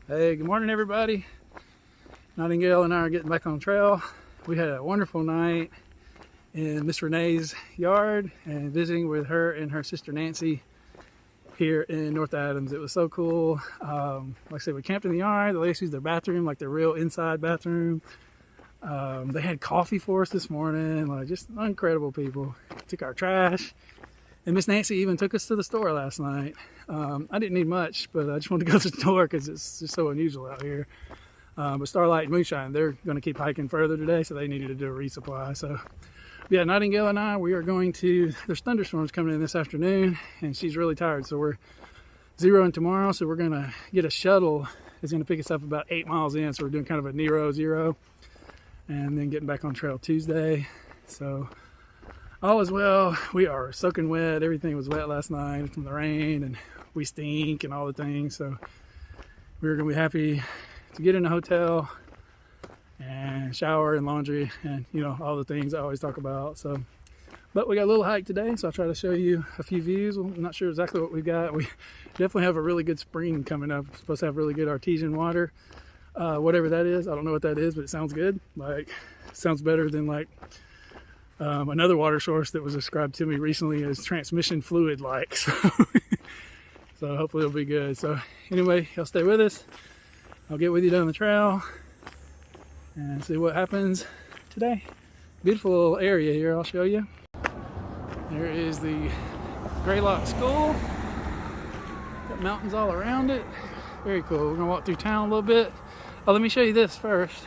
Hey, good morning everybody. Nightingale and I are getting back on trail. We had a wonderful night in Miss Renee's yard and visiting with her and her sister Nancy here in North Adams. It was so cool. Like I said, we camped in the yard. The ladies used their bathroom, like their real inside bathroom. They had coffee for us this morning, like just incredible people. Took our trash. And Miss Nancy even took us to the store last night. I didn't need much, but I just wanted to go to the store because it's just so unusual out here. But Starlight and Moonshine, they're going to keep hiking further today, so they needed to do a resupply. So, yeah, Nightingale and I, we are going to, there's thunderstorms coming in this afternoon, and she's really tired. So we're zeroing tomorrow, so we're going to get a shuttle. It's going to pick us up about 8 miles in, so we're doing kind of a Nero zero, and then getting back on trail Tuesday. So all is well. We are soaking wet. Everything was wet last night from the rain, and we stink and all the things. So we're going to be happy to get in a hotel and shower and laundry and, you know, all the things I always talk about. So, but we got a little hike today, so I'll try to show you a few views. I'm not sure exactly what we got. We definitely have a really good spring coming up. We're supposed to have really good artesian water, whatever that is. I don't know what that is, but it sounds good. Like, it sounds better than like another water source that was described to me recently as transmission fluid like. So hopefully it'll be good. So anyway, y'all stay with us. I'll get with you down the trail and see what happens today. Beautiful little area here, I'll show you. There is the Greylock School. Got mountains all around it. Very cool. We're gonna walk through town a little bit. Oh, let me show you this first.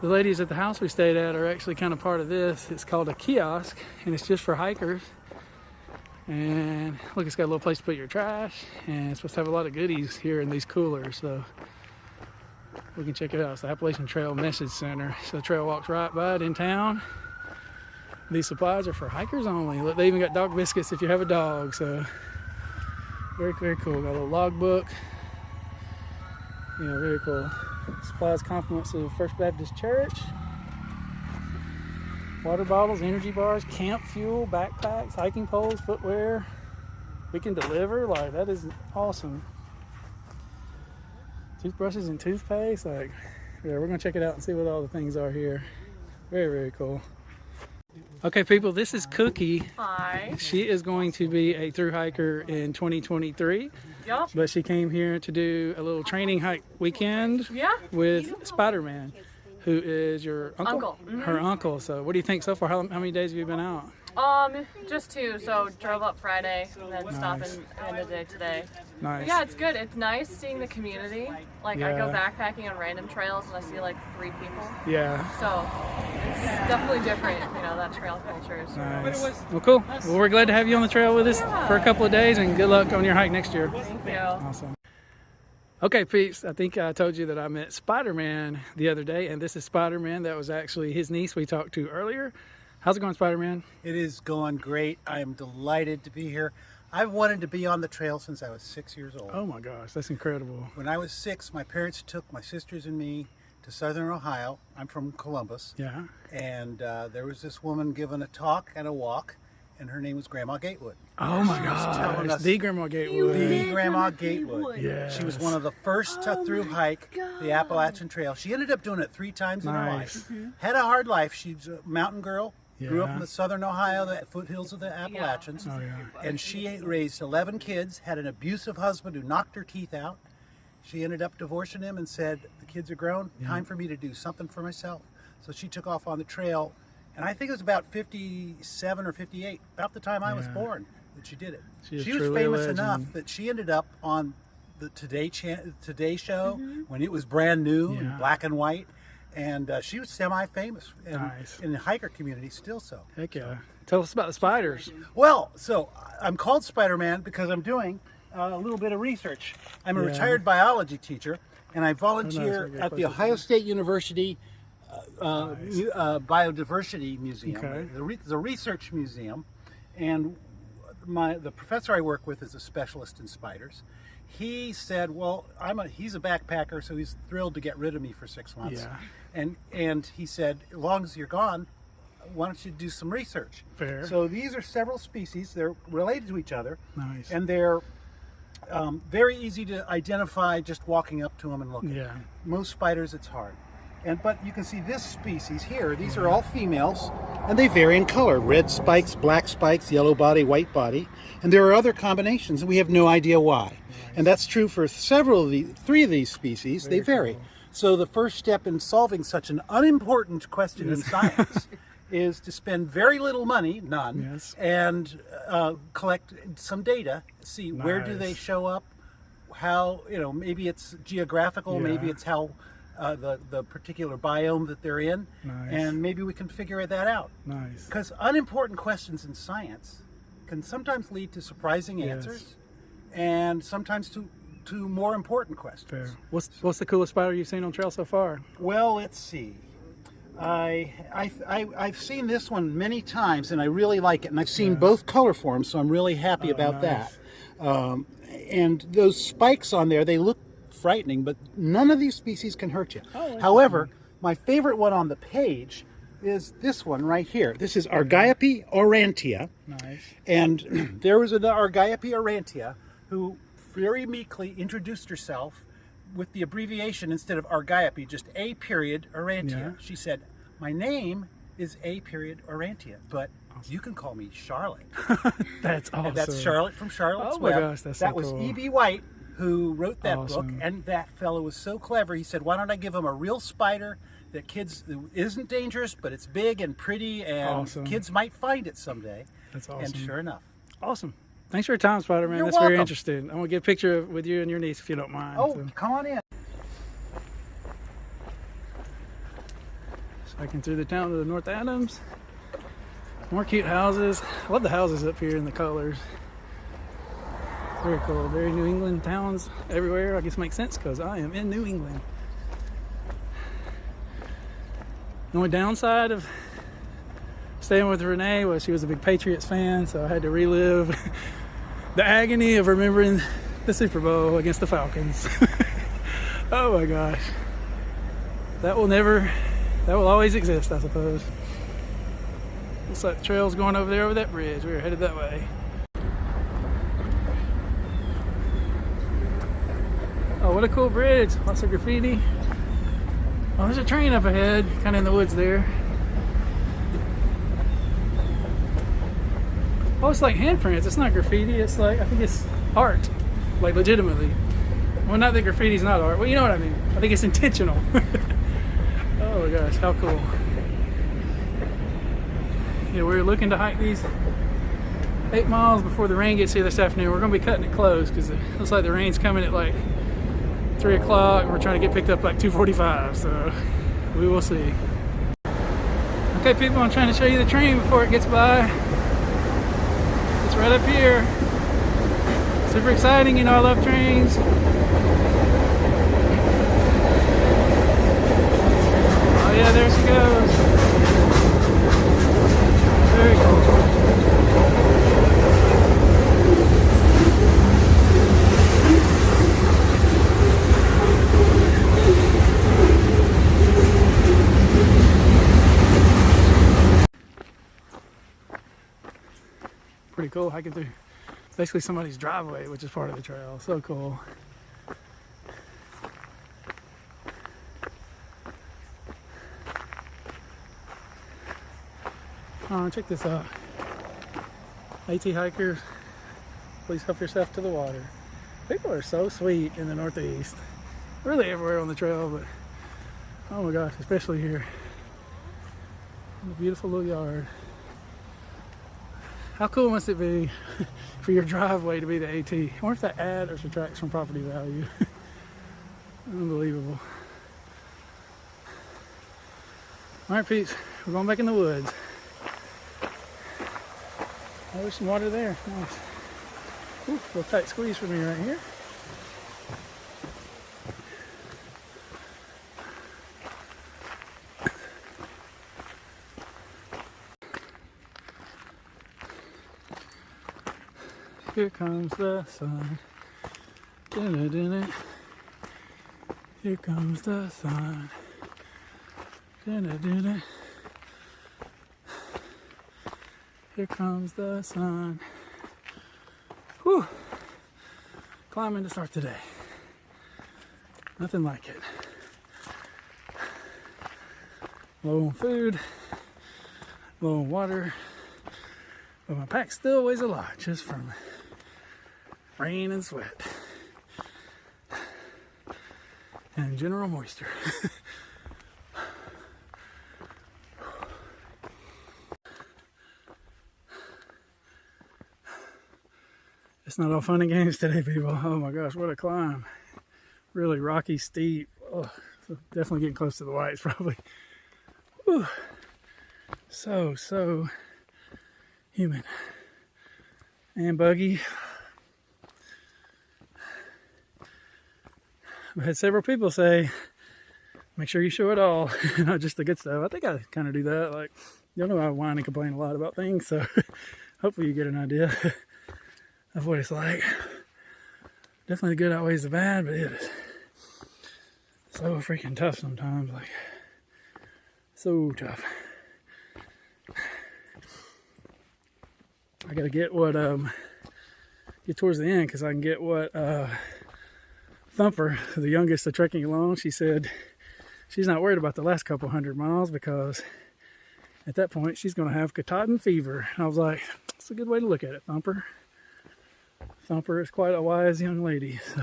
The ladies at the house we stayed at are actually kind of part of this. It's called a kiosk, and it's just for hikers. And look, it's got a little place to put your trash, and it's supposed to have a lot of goodies here in these coolers, so we can check it out. It's the Appalachian Trail Message Center. So the trail walks right by it in town. These supplies are for hikers only. Look, they even got dog biscuits if you have a dog, so very, very cool. Got a little logbook. Yeah, very cool. Supplies compliments of First Baptist Church. Water bottles, energy bars, camp fuel, backpacks, hiking poles, footwear. We can deliver. Like, that is awesome. Toothbrushes and toothpaste. Like, yeah, we're gonna check it out and see what all the things are here. Very, very cool. Okay, people, this is Cookie. Hi. She is going to be a thru hiker in 2023. Yep. But she came here to do a little training hike weekend with Spider-Man, who is your uncle? Mm-hmm. Her uncle. So what do you think so far? How many days have you been out? Just 2. So drove up Friday and then stopping end of the day today. Nice. But yeah, it's good. It's nice seeing the community. Like, I go backpacking on random trails and I see like 3 people. Yeah. So it's definitely different, you know, that trail culture is Nice. Well, cool. Well, we're glad to have you on the trail with us for a couple of days, and good luck on your hike next year. Thank you. Awesome. Okay, peeps, I think I told you that I met Spider-Man the other day, and this is Spider-Man. That was actually his niece we talked to earlier. How's it going, Spider-Man? It is going great. I am delighted to be here. I've wanted to be on the trail since I was 6 years old. Oh my gosh, that's incredible. When I was 6, my parents took my sisters and me to southern Ohio. I'm from Columbus. Yeah. And there was this woman giving a talk and a walk, and her name was Grandma Gatewood. Oh my telling gosh, us the Grandma Gatewood. The Grandma Gatewood. Yes. She was one of the first to through hike the Appalachian Trail. She ended up doing it 3 times in her life. Had a hard life. She's a mountain girl. Grew up in the southern Ohio, the foothills of the Appalachians. Oh, yeah. And she raised 11 kids, had an abusive husband who knocked her teeth out. She ended up divorcing him and said, the kids are grown, time for me to do something for myself. So she took off on the trail, and I think it was about 57 or 58, about the time I was born, that she did it. She was famous enough that she ended up on the Today Show when it was brand new and black and white. And she was semi-famous in the hiker community, still so. Heck yeah. Tell us about the spiders. Well, so I'm called Spider-Man because I'm doing a little bit of research. I'm a retired biology teacher, and I volunteer at the Ohio State University Biodiversity Museum, the research museum. And the professor I work with is a specialist in spiders. He said, well, he's a backpacker, so he's thrilled to get rid of me for 6 months. Yeah. And he said, as long as you're gone, why don't you do some research? Fair. So these are several species. They're related to each other. Nice. And they're very easy to identify just walking up to them and looking. Yeah. Most spiders, it's hard. But you can see this species here, these are all females, and they vary in color. Red spikes, black spikes, yellow body, white body. And there are other combinations, and we have no idea why. Nice. And that's true for three of these species. They vary. Cool. So the first step in solving such an unimportant question in science is to spend very little money, none, yes, and collect some data, see nice, where do they show up, how, maybe it's geographical, yeah, maybe it's how the particular biome that they're in, nice, and maybe we can figure that out. Nice. Because unimportant questions in science can sometimes lead to surprising answers, and sometimes to more important questions. Fair. What's the coolest spider you've seen on trail so far? Well, let's see. I've seen this one many times, and I really like it. And I've seen both color forms, so I'm really happy about nice, that. And those spikes on there, they look frightening, but none of these species can hurt you. Oh, however, my favorite one on the page is this one right here. This is Argiope aurantia. Nice. And there was an Argiope aurantia who very meekly introduced herself with the abbreviation, instead of Argiope, just A period aurantia. Yeah. She said, "My name is A period aurantia, but you can call me Charlotte." That's awesome. And that's Charlotte from Charlotte's Web. Gosh, that's that so was cool. E.B. White who wrote that awesome book, and that fellow was so clever. He said, "Why don't I give them a real spider that isn't dangerous, but it's big and pretty, and awesome, kids might find it someday." That's awesome. And sure enough. Awesome. Thanks for your time, Spider-Man. That's welcome. Very interesting. I'm going to get a picture with you and your niece if you don't mind. Oh, so come on in. Hiking through the town to the North Adams. More cute houses. I love the houses up here and the colors. Very cool. Very New England towns everywhere. I guess makes sense because I am in New England. The only downside of staying with Renee was she was a big Patriots fan, so I had to relive the agony of remembering the Super Bowl against the Falcons. Oh my gosh. That will always exist, I suppose. Looks like the trail's going over there over that bridge. We were headed that way. Oh, what a cool bridge. Lots of graffiti. Oh, there's a train up ahead, kind of in the woods there. Oh, it's like handprints. It's not graffiti. It's like, I think it's art. Like, legitimately. Well, not that graffiti's not art. Well, you know what I mean. I think it's intentional. Oh my gosh, how cool. Yeah, we're looking to hike these 8 miles before the rain gets here this afternoon. We're going to be cutting it close because it looks like the rain's coming at like 3 o'clock and we're trying to get picked up like 2:45, so we will see. Okay people, I'm trying to show you the train before it gets by. It's right up here. Super exciting, you know I love trains. Oh yeah, there she goes. Very cool. Pretty cool hiking through basically somebody's driveway, which is part of the trail. So cool. Oh, check this out. AT hikers, please help yourself to the water. People are so sweet in the Northeast. Really everywhere on the trail, but oh my gosh, especially here. In the beautiful little yard. How cool must it be for your driveway to be the AT? I wonder if that adds or subtracts from property value. Unbelievable. All right, peeps, we're going back in the woods. Oh, there's some water there. Nice. Ooh, a little tight squeeze for me right here. Here comes the sun. Dinna, dinna. Here comes the sun. Dinna, dinna. Here comes the sun. Whew. climbing to start today. Nothing like it. Low on food, low on water, but my pack still weighs a lot just from rain and sweat and general moisture. It's not all fun and games today, people. Oh my gosh, what a climb. Really rocky, steep. Oh, so definitely getting close to the whites, probably. Whew. So humid and buggy. I've had several people say, make sure you show it all, not just the good stuff. I think I kind of do that. Like, y'all know I whine and complain a lot about things, so hopefully you get an idea of what it's like. Definitely the good outweighs the bad, but it is so freaking tough sometimes. Like, so tough. I gotta get what get towards the end because I can get what Thumper, the youngest of trekking along, she said she's not worried about the last couple 100 miles because at that point she's gonna have Katahdin fever. And I was like, that's a good way to look at it, Thumper. Thumper is quite a wise young lady. So,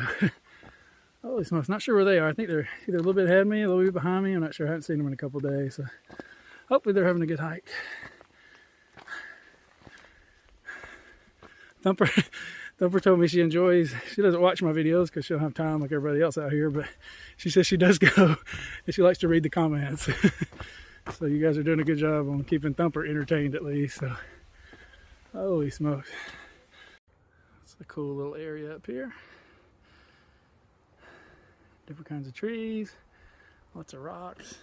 holy smokes, not sure where they are. I think they're either a little bit ahead of me, a little bit behind me. I'm not sure. I haven't seen them in a couple of days. So hopefully they're having a good hike. Thumper told me she doesn't watch my videos because she don't have time like everybody else out here, but she says she does go and she likes to read the comments. So you guys are doing a good job on keeping Thumper entertained at least. So holy smokes. It's a cool little area up here. Different kinds of trees, lots of rocks.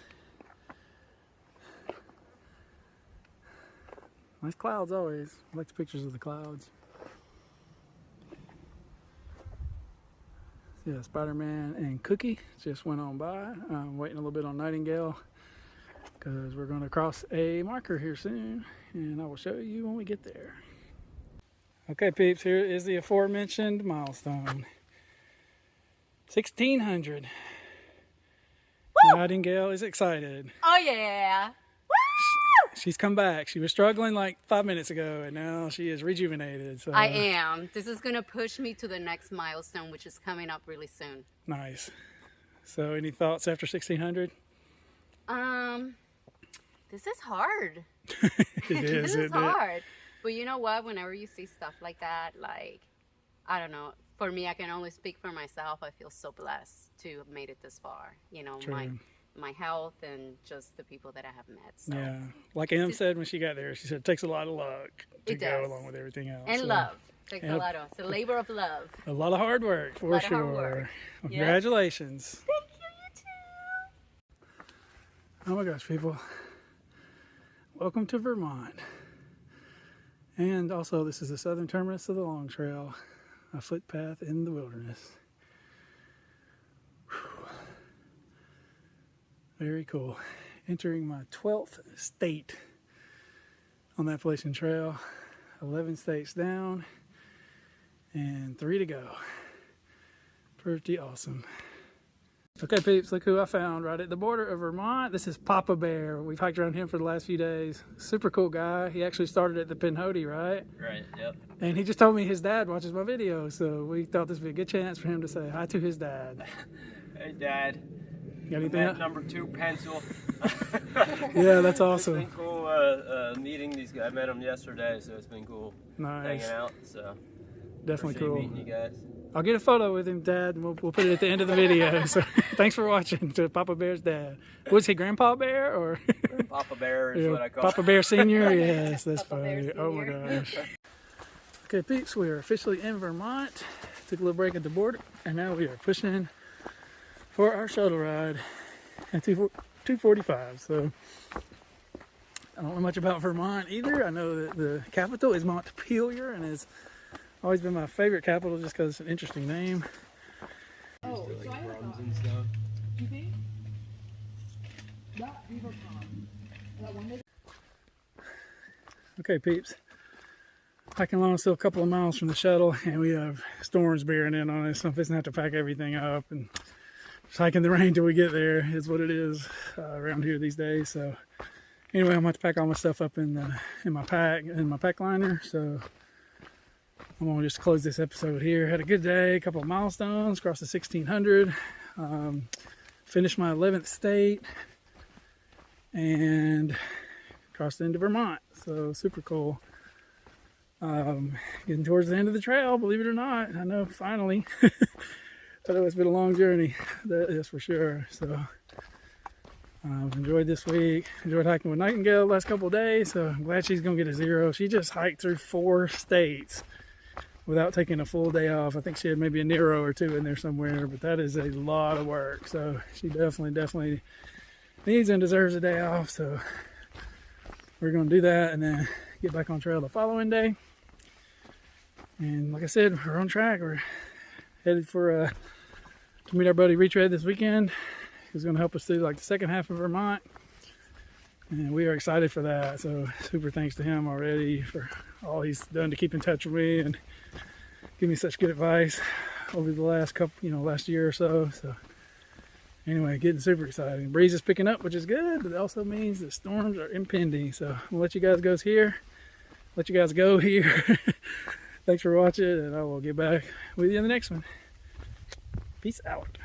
Nice clouds always. I like the pictures of the clouds. Yeah, Spider-Man and Cookie just went on by. I'm waiting a little bit on Nightingale because we're going to cross a marker here soon, and I will show you when we get there. Okay, peeps, here is the aforementioned milestone. 1600. Woo! Nightingale is excited. Oh yeah. Woo! She's come back. She was struggling like 5 minutes ago, and now she is rejuvenated. So I am. This is going to push me to the next milestone, which is coming up really soon. nice. So any thoughts after 1600? This is hard. It is. This is hard. But you know what? Whenever you see stuff like that, like, I don't know. For me, I can only speak for myself. I feel so blessed to have made it this far. You know, True. my health and just the people that I have met. So. Yeah. Like Em said when she got there, she said it takes a lot of luck to It go does. along with everything else. And So, love. Takes Yep. a lot of. It's a labor of love. a lot of hard work, for lot of sure. hard work. Well, Yep. congratulations. Thank you, you too. Oh my gosh, people. Welcome to Vermont. And also, this is the southern terminus of the Long Trail, a footpath in the wilderness. Whew. Very cool. Entering my 12th state on the Appalachian Trail. 11 states down and 3 to go. Pretty awesome. Okay, peeps, look who I found right at the border of Vermont. This is Papa Bear. We've hiked around him for the last few days. Super cool guy. He actually started at the Pinhoti, right? Right, yep. And he just told me his dad watches my videos, so we thought this would be a good chance for him to say hi to his dad. Hey, Dad. Got anything That else? number 2 pencil. Yeah, that's awesome. It's been cool meeting these guys. I met them yesterday, so it's been cool Nice. hanging out. So Definitely appreciate cool. meeting you guys. I'll get a photo with him, Dad, and we'll put it at the end of the video. So thanks for watching to Papa Bear's dad. Was he Grandpa Bear or Papa Bear is yeah, what I call Papa Bear Senior? Yes, that's Papa Bear funny. Oh my Senior. gosh. Okay, peeps, we are officially in Vermont. Took a little break at the border, and now we are pushing for our shuttle ride at 2:45. So I don't know much about Vermont either. I know that the capital is Montpelier, and it's always been my favorite capital just because it's an interesting name. Oh, so I have And stuff. Okay, peeps. hiking along still a couple of miles from the shuttle, and we have storms bearing in on us, so I'm fixing to have to pack everything up, and just hiking the rain till we get there is what it is around here these days. So anyway, I'm going to pack all my stuff up in my pack liner. So I'm going to just close this episode here. Had a good day, a couple of milestones, crossed the 1600, finished my 11th state, and crossed into Vermont. So super cool. Getting towards the end of the trail, believe it or not. I know, finally. I know it's been a long journey, that is for sure. So I've enjoyed this week. Enjoyed hiking with Nightingale the last couple of days, so I'm glad she's gonna get a 0. She just hiked through 4 states without taking a full day off. I think she had maybe a Nero or 2 in there somewhere, but that is a lot of work. So she definitely needs and deserves a day off. So we're gonna do that and then get back on trail the following day. And like I said, we're on track. We're headed for to meet our buddy Retread this weekend. He's going to help us through like the second half of Vermont, and we are excited for that. So super thanks to him already for all he's done to keep in touch with me and give me such good advice over the last last year or so. So anyway, getting super excited. The breeze is picking up, which is good, but it also means the storms are impending. So I'm gonna let you guys go here. Thanks for watching, and I will get back with you in the next one. Peace out.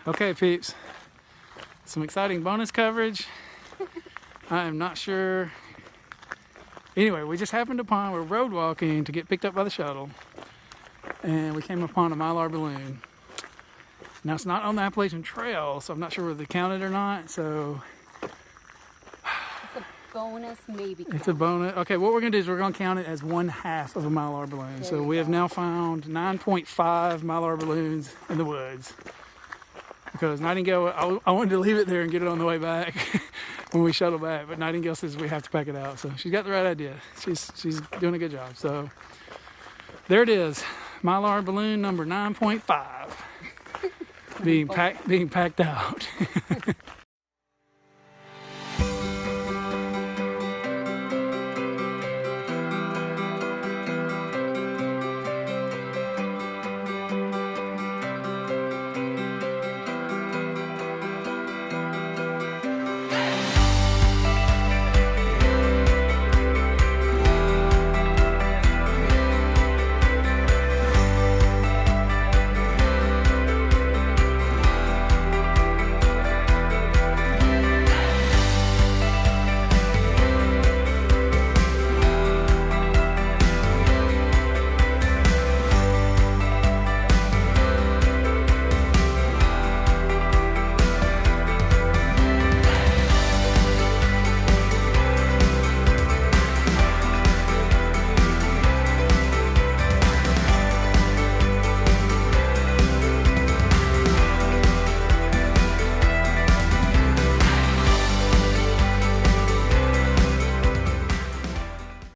Okay, peeps. Some exciting bonus coverage. I am not sure. Anyway, we just happened upon, we're road walking to get picked up by the shuttle, and we came upon a Mylar balloon. Now it's not on the Appalachian Trail, so I'm not sure whether they count it or not. So It's a bonus, maybe. it's a bonus. Okay, what we're gonna do is we're gonna count it as 1/2 of a Mylar balloon. So we have now found 9.5 Mylar balloons in the woods. Because Nightingale, I wanted to leave it there and get it on the way back when we shuttle back, but Nightingale says we have to pack it out. So she's got the right idea. She's doing a good job. So there it is, Mylar balloon number 9.5 being packed out.